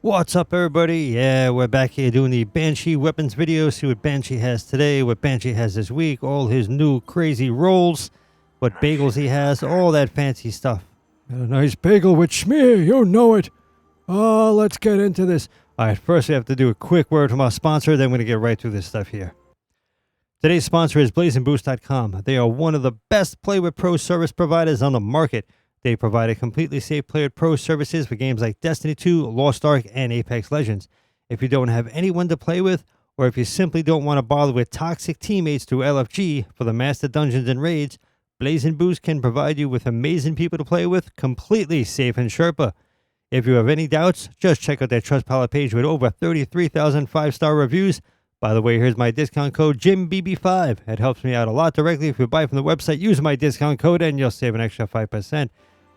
What's up, everybody? Yeah, we're back here doing the Banshee Weapons video. See what Banshee has today, what Banshee has this week, all his new crazy rolls, what bagels he has, all that fancy stuff. Got a nice bagel with schmear, you know it. Let's get into this. All right, first we have to do a quick word from our sponsor, then we're going to get right through this stuff here. Today's sponsor is BlazingBoost.com. They are one of the best Play with Pro service providers on the market. They provide a completely safe Play with Pro services for games like Destiny 2, Lost Ark, and Apex Legends. If you don't have anyone to play with, or if you simply don't want to bother with toxic teammates through LFG for the master dungeons and raids, Blazing Boost can provide you with amazing people to play with, completely safe and Sherpa. If you have any doubts, just check out their Trustpilot page with over 33,000 5-star reviews. By the way, here's my discount code JIMBB5. It helps me out a lot directly. If you buy from the website, use my discount code and you'll save an extra 5%.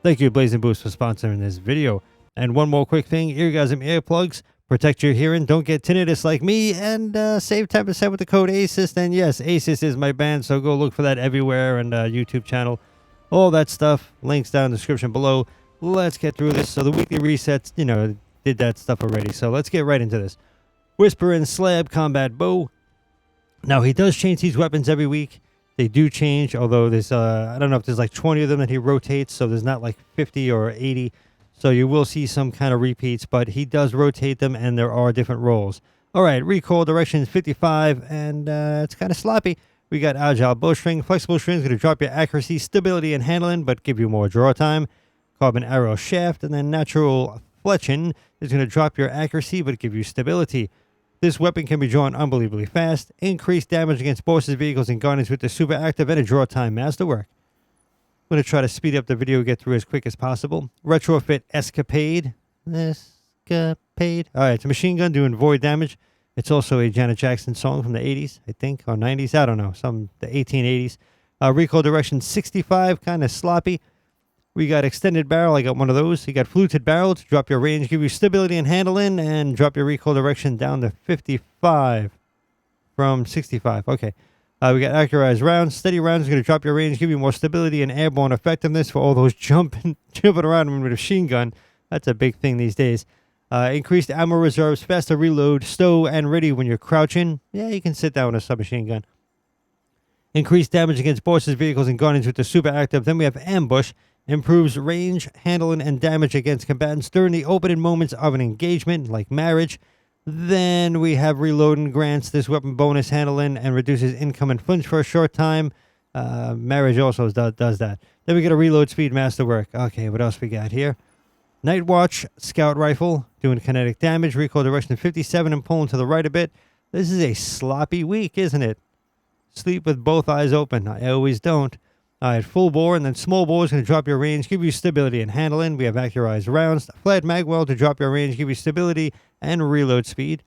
Thank you, Blazing Boost, for sponsoring this video. And one more quick thing, Eargasm Earplugs. Protect your hearing, don't get tinnitus like me, and save 10% with the code AECYST. And yes, AECYST is my band, so go look for that everywhere, and YouTube channel, all that stuff. Links down in the description below. Let's get through this. So the weekly resets, did that stuff already. So let's get right into this. Whisper and Slab Combat Bow. Now, he does change these weapons every week. They do change, although there's, I don't know if there's like 20 of them that he rotates, so there's not like 50 or 80. So you will see some kind of repeats, but he does rotate them, and there are different roles. All right, recoil direction is 55, and it's kind of sloppy. We got Agile Bowstring. Flexible String is going to drop your accuracy, stability, and handling, but give you more draw time. Carbon Arrow Shaft, and then Natural Fletching is going to drop your accuracy, but give you stability. This weapon can be drawn unbelievably fast, increase damage against bosses, vehicles, and guardians with the super active and a draw time masterwork. I'm going to try to speed up the video, get through as quick as possible. Retrofit Escapade. Escapade. All right, it's a machine gun doing void damage. It's also a Janet Jackson song from the 80s, I think, or 90s. I don't know, the 1880s. Recoil direction 65, kind of sloppy. We got extended barrel. I got one of those. You got fluted barrel to drop your range, give you stability and handling, and drop your recoil direction down to 55 from 65. Okay. We got accurized rounds. Steady rounds is going to drop your range, give you more stability and airborne effectiveness for all those jumping around with a machine gun. That's a big thing these days. Increased ammo reserves, faster reload, stow, and ready when you're crouching. Yeah, you can sit down with a submachine gun. Increased damage against bosses, vehicles, and guardians with the super active. Then we have ambush. Improves range, handling, and damage against combatants during the opening moments of an engagement, like marriage. Then we have reloading, grants this weapon bonus handling and reduces income and flinch for a short time. Marriage also does that. Then we get a reload speed masterwork. Okay, what else we got here? Night Watch Scout Rifle, doing kinetic damage, recoil direction 57 and pulling to the right a bit. This is a sloppy week, isn't it? Sleep with both eyes open. I always don't. All right, full bore, and then small bore is going to drop your range, give you stability and handling. We have accurized rounds. Flat magwell to drop your range, give you stability and reload speed.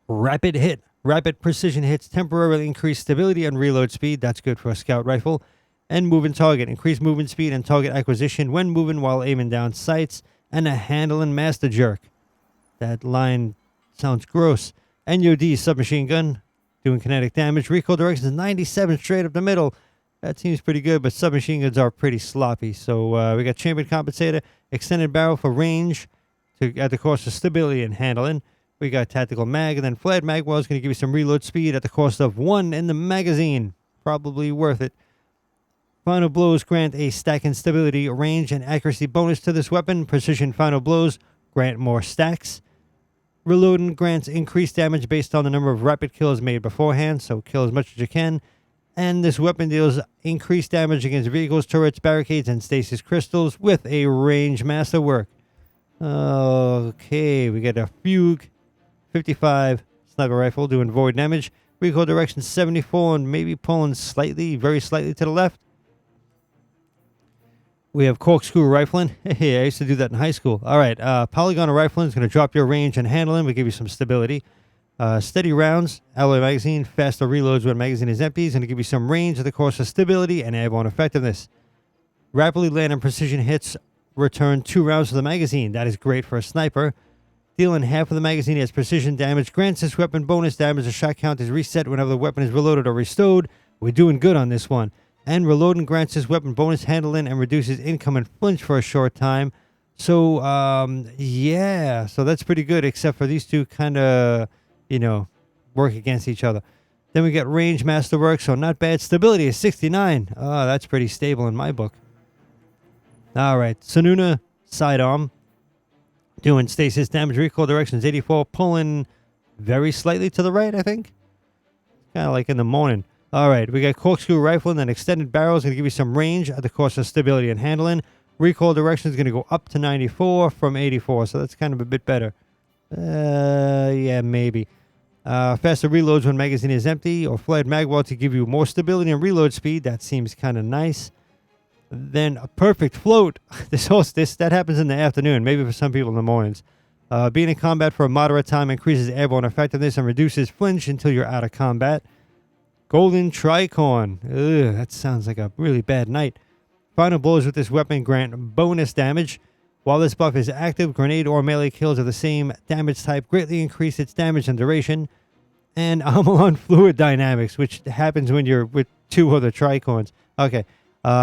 Rapid hit. Rapid precision hits temporarily increase stability and reload speed. That's good for a scout rifle. And moving target. Increase movement speed and target acquisition when moving while aiming down sights. And a handling master jerk. That line sounds gross. NOD submachine gun, doing kinetic damage. Recoil direction is 97 straight up the middle. That seems pretty good, but submachine guns are pretty sloppy. So we got chambered compensator, extended barrel for range at the cost of stability and handling. We got tactical mag, and then flat magwell is going to give you some reload speed at the cost of 1 in the magazine. Probably worth it. Final blows grant a stack and stability, range, and accuracy bonus to this weapon. Precision final blows grant more stacks. Reloading grants increased damage based on the number of rapid kills made beforehand, so kill as much as you can. And this weapon deals increased damage against vehicles, turrets, barricades, and stasis crystals with a range masterwork. Okay, we got a Fugue 55 sniper rifle doing void damage. Recoil direction 74 and maybe pulling slightly, very slightly to the left. We have corkscrew rifling. Hey, I used to do that in high school. All right, polygon rifling is going to drop your range and handling. We give you some stability. Steady rounds, alloy magazine, faster reloads when magazine is empty. Is going to give you some range at the cost of stability and airborne effectiveness. Rapidly land and precision hits return 2 rounds to the magazine. That is great for a sniper. Dealing half of the magazine as precision damage. Grants this weapon bonus damage. The shot count is reset whenever the weapon is reloaded or restored. We're doing good on this one. And reloading grants this weapon bonus handling and reduces income and flinch for a short time. So, yeah, so that's pretty good, except for these two kind of, work against each other. Then we get range masterwork, so not bad. Stability is 69. Oh, that's pretty stable in my book. All right, Sonuna sidearm, doing stasis damage. Recoil direction is 84, pulling very slightly to the right, I think. Kind of like in the morning. All right, we got corkscrew rifle and then extended barrels. Going to give you some range at the cost of stability and handling. Recoil direction is going to go up to 94 from 84, so that's kind of a bit better. Yeah, maybe. Faster reloads when magazine is empty, or flared mag wall to give you more stability and reload speed. That seems kind of nice. Then a perfect float. That happens in the afternoon, maybe for some people in the mornings. Being in combat for a moderate time increases airborne effectiveness and reduces flinch until you're out of combat. Golden Tricorn. Ugh, that sounds like a really bad night. Final blows with this weapon grant bonus damage. While this buff is active, grenade or melee kills of the same damage type greatly increase its damage and duration. And Amalon Fluid Dynamics, which happens when you're with two other Tricorns. Okay.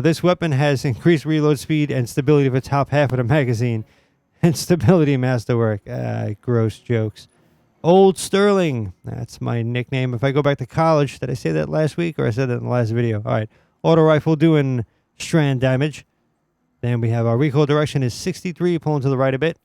This weapon has increased reload speed and stability of the top half of the magazine. And stability masterwork. Gross jokes. Old Sterling. That's my nickname. If I go back to college, did I say that last week or I said that in the last video? All right. Auto rifle doing strand damage. Then we have our recoil direction is 63, pulling to the right a bit.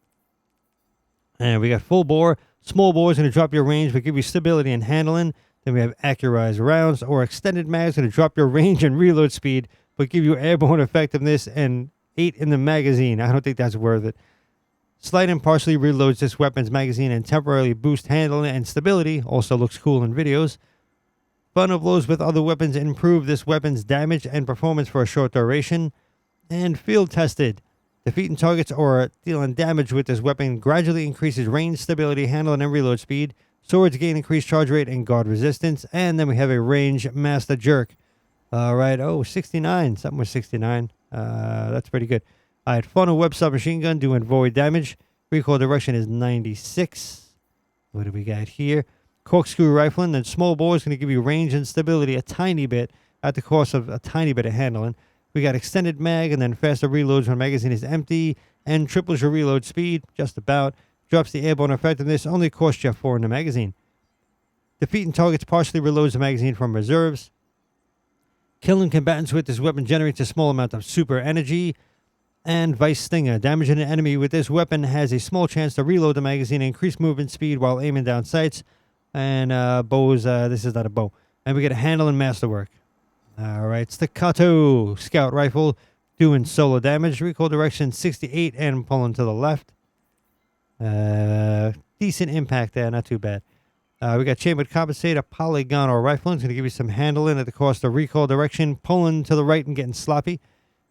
And we got full bore. Small bore is going to drop your range, but give you stability and handling. Then we have accurized rounds or extended mags going to drop your range and reload speed, but give you airborne effectiveness and 8 in the magazine. I don't think that's worth it. Slight and partially reloads this weapon's magazine and temporarily boost handling and stability. Also looks cool in videos. Bundle blows with other weapons improve this weapon's damage and performance for a short duration. And field tested. Defeating targets or dealing damage with this weapon gradually increases range, stability, handling, and reload speed. Swords gain increased charge rate and guard resistance. And then we have a range master jerk. All right. Oh, 69. Something with 69. That's pretty good. All right. Funnel web submachine gun doing void damage. Recoil direction is 96. What do we got here? Corkscrew rifle and then small bore is going to give you range and stability a tiny bit at the cost of a tiny bit of handling. We got extended mag and then faster reloads when magazine is empty and triples your reload speed, just about. Drops the airborne effectiveness, only costs you 4 in the magazine. Defeating targets partially reloads the magazine from reserves. Killing combatants with this weapon generates a small amount of super energy. And Vice Stinger. Damaging an enemy with this weapon has a small chance to reload the magazine and increase movement speed while aiming down sights. And bows, this is not a bow. And we get a handle and masterwork. All right, Staccato Scout Rifle doing solo damage. Recoil direction 68 and pulling to the left. Decent impact there, not too bad. We got Chambered Compensator Polygonal Rifle. It's going to give you some handling at the cost of recoil direction, pulling to the right and getting sloppy.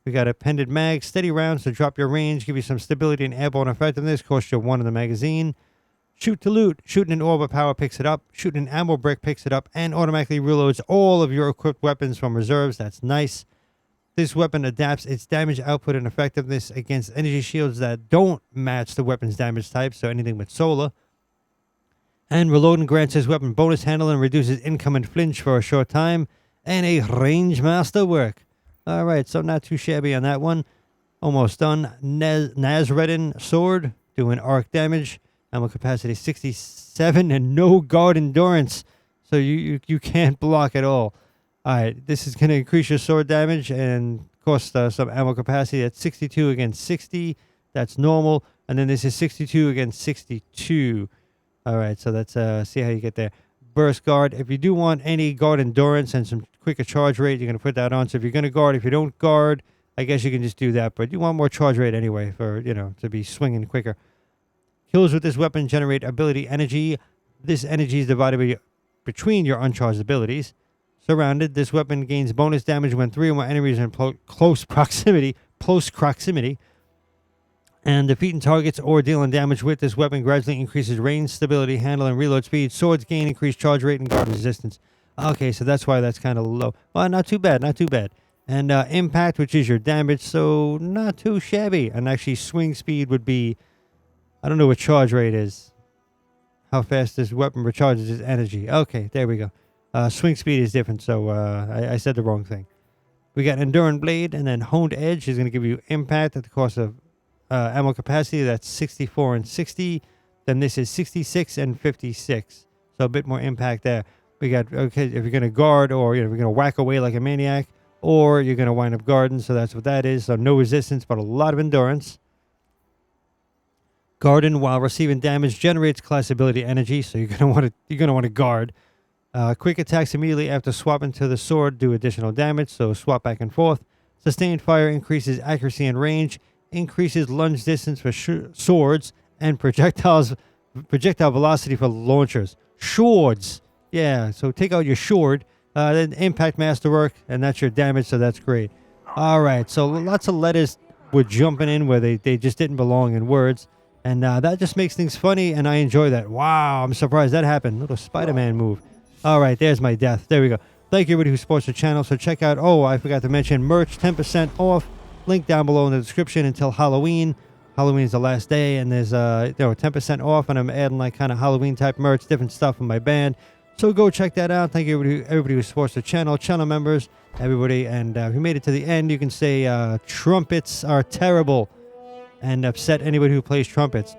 We got Appended Mag, steady rounds to drop your range, give you some stability and airborne effectiveness, cost you 1 in the magazine. Shoot to loot. Shooting an orb of power picks it up. Shooting an ammo brick picks it up and automatically reloads all of your equipped weapons from reserves. That's nice. This weapon adapts its damage output and effectiveness against energy shields that don't match the weapon's damage type, so anything with solar. And reloading grants this weapon bonus handle and reduces income and flinch for a short time. And a range masterwork. All right, so not too shabby on that one. Almost done. Nazredin Sword doing arc damage. Ammo capacity 67 and no guard endurance. So you can't block at all. Alright, this is going to increase your sword damage and cost some ammo capacity. That's 62 against 60. That's normal. And then this is 62 against 62. Alright, so let's see how you get there. Burst guard. If you do want any guard endurance and some quicker charge rate, you're going to put that on. So if you're going to guard, if you don't guard, I guess you can just do that. But you want more charge rate anyway for, to be swinging quicker. Kills with this weapon generate ability energy. This energy is divided between your uncharged abilities. Surrounded, this weapon gains bonus damage when 3 or more enemies are in close proximity. And defeating targets or dealing damage with this weapon gradually increases range, stability, handle, and reload speed. Swords gain increased charge rate and guard resistance. Okay, so that's why that's kind of low. Well, not too bad, not too bad. And impact, which is your damage, so not too shabby. And actually, swing speed would be... I don't know what charge rate is. How fast this weapon recharges its energy. Okay, there we go. Swing speed is different, so I said the wrong thing. We got Enduring Blade, and then Honed Edge is going to give you impact at the cost of ammo capacity. That's 64 and 60. Then this is 66 and 56. So a bit more impact there. We got, okay, if you're going to guard or if you're going to whack away like a maniac, or you're going to wind up guarding. So that's what that is. So no resistance, but a lot of endurance. Garden, while receiving damage, generates class ability energy. So you're going to want to guard. Quick attacks immediately after swapping to the sword do additional damage. So swap back and forth. Sustained fire increases accuracy and range. Increases lunge distance for swords and projectile velocity for launchers. Swords. Yeah, so take out your sword. Then impact masterwork, and that's your damage, so that's great. All right, so lots of letters were jumping in where they just didn't belong in words. And that just makes things funny, and I enjoy that. Wow, I'm surprised that happened. Little Spider-Man move. All right, there's my death. There we go. Thank you, everybody who supports the channel. So check out, I forgot to mention, merch, 10% off. Link down below in the description until Halloween. Halloween's the last day, and there's 10% off, and I'm adding like kind of Halloween-type merch, different stuff in my band. So go check that out. Thank you, everybody who supports the channel members, everybody. And if you made it to the end, you can say trumpets are terrible and upset anybody who plays trumpets.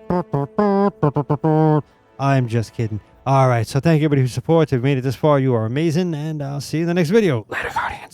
I'm just kidding. All right, so thank you, everybody who supports. If you made it this far, you are amazing, and I'll see you in the next video. Later, Guardians.